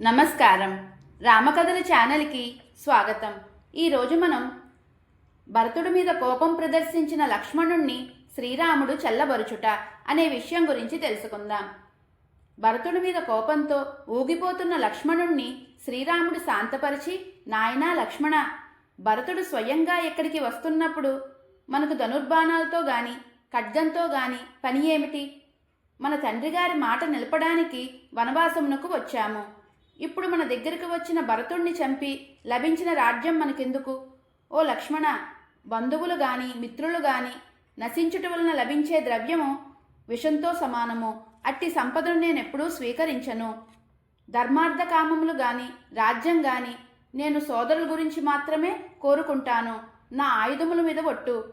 నమస్కారం. రామకథల ఛానల్కి స్వాగతం. ఈరోజు మనం భరతుడి మీద కోపం ప్రదర్శించిన లక్ష్మణుణ్ణి శ్రీరాముడు చల్లబరుచుట అనే విషయం గురించి తెలుసుకుందాం. భరతుడి మీద కోపంతో ఊగిపోతున్న లక్ష్మణుణ్ణి శ్రీరాముడు శాంతపరిచి, నాయనా లక్ష్మణ, భరతుడు స్వయంగా ఎక్కడికి వస్తున్నప్పుడు మనకు ధనుర్బాణాలతో గాని ఖడ్గంతో గాని పని ఏమిటి? మన తండ్రి గారి మాట నిలపడానికి వనవాసమునకు వచ్చాము. ఇప్పుడు మన దగ్గరకు వచ్చిన భరతుణ్ణి చంపి లభించిన రాజ్యం మనకెందుకు? ఓ లక్ష్మణ, బంధువులు గాని మిత్రులు గాని నశించుట వలన లభించే ద్రవ్యము విషంతో సమానము. అట్టి సంపదను నేనెప్పుడూ స్వీకరించను. ధర్మార్థ కామములు గాని రాజ్యం గాని నేను సోదరుల గురించి మాత్రమే కోరుకుంటాను. నా ఆయుధముల మీద ఒట్టు.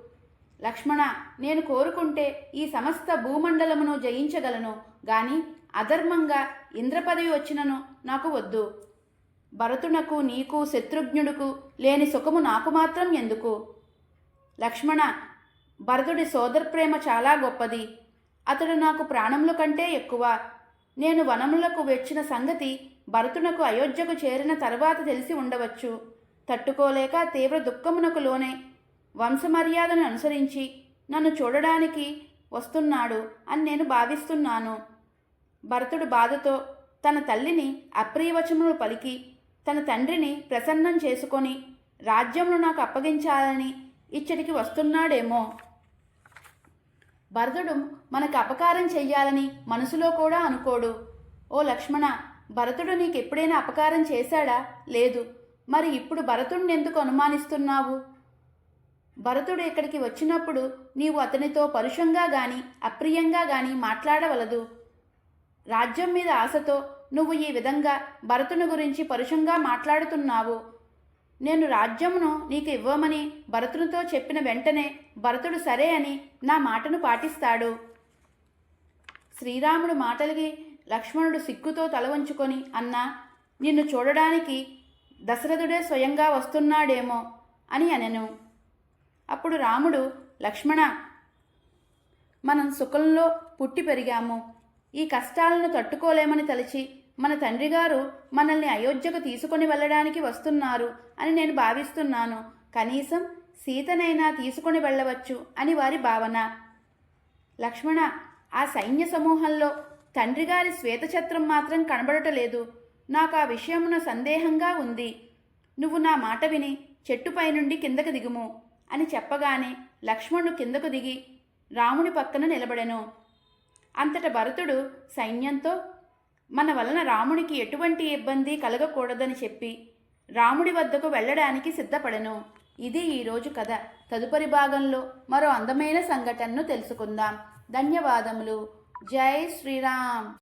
లక్ష్మణ, నేను కోరుకుంటే ఈ సమస్త భూమండలమును జయించగలను గాని అధర్మంగా ఇంద్రపదవి వచ్చినను నాకు వద్దు. భరతునకు నీకు శత్రుఘ్నుడుకు లేని సుఖము నాకు మాత్రం ఎందుకు? లక్ష్మణ, భరతుడి సోదరప్రేమ చాలా గొప్పది. అతడు నాకు ప్రాణముల కంటే ఎక్కువ. నేను వనములకు వచ్చిన సంగతి భరతునకు అయోధ్యకు చేరిన తర్వాత తెలిసి ఉండవచ్చు. తట్టుకోలేక తీవ్ర దుఃఖమునకు లోనే వంశమర్యాదను అనుసరించి నన్ను చూడడానికి వస్తున్నాడు అని నేను భావిస్తున్నాను. భరతుడు బాధతో తన తల్లిని అప్రియవచములు పలికి తన తండ్రిని ప్రసన్నం చేసుకొని రాజ్యమును నాకు అప్పగించాలని ఇచ్చటికి వస్తున్నాడేమో. భరతుడు మనకు అపకారం చెయ్యాలని మనసులో కూడా అనుకోడు. ఓ లక్ష్మణ, భరతుడు నీకెప్పుడైనా అపకారం చేశాడా? లేదు. మరి ఇప్పుడు భరతుడిని ఎందుకు అనుమానిస్తున్నావు? భరతుడు ఇక్కడికి వచ్చినప్పుడు నీవు అతనితో పరుషంగా గాని అప్రియంగా గాని మాట్లాడవలదు. రాజ్యం మీద ఆశతో నువ్వు ఈ విధంగా భరతుని గురించి పరుషంగా మాట్లాడుతున్నావు. నేను రాజ్యమును నీకు ఇవ్వమని భరతునితో చెప్పిన వెంటనే భరతుడు సరే అని నా మాటను పాటిస్తాడు. శ్రీరాముడు మాటలకి లక్ష్మణుడు సిగ్గుతో తల వంచుకొని, అన్నా, నిన్ను చూడడానికి దశరథుడే స్వయంగా వస్తున్నాడేమో అని అనెను. అప్పుడు రాముడు, లక్ష్మణ, మనం సుఖంలో పుట్టి పెరిగాము. ఈ కష్టాలను తట్టుకోలేమని తలచి మన తండ్రి గారు మనల్ని అయోధ్యకు తీసుకొని వెళ్ళడానికి వస్తున్నారు అని నేను భావిస్తున్నాను. కనీసం సీతనైనా తీసుకొని వెళ్ళవచ్చు అని వారి భావన. లక్ష్మణ, ఆ సైన్య సమూహంలో తండ్రి గారి శ్వేతఛత్రం మాత్రం కనబడటలేదు. నాకు ఆ విషయమున సందేహంగా ఉంది. నువ్వు నా మాట విని చెట్టుపై నుండి కిందకు దిగుము అని చెప్పగానే లక్ష్మణుడు కిందకు దిగి రాముడి పక్కన నిలబడెను. అంతట భరతుడు సైన్యంతో మన వలన రాముడికి ఎటువంటి ఇబ్బంది కలగకూడదని చెప్పి రాముడి వద్దకు వెళ్ళడానికి సిద్ధపడెను. ఇది ఈరోజు కథ. తదుపరి భాగంలో మరో అందమైన సంఘటనను తెలుసుకుందాం. ధన్యవాదములు. జై శ్రీరామ్.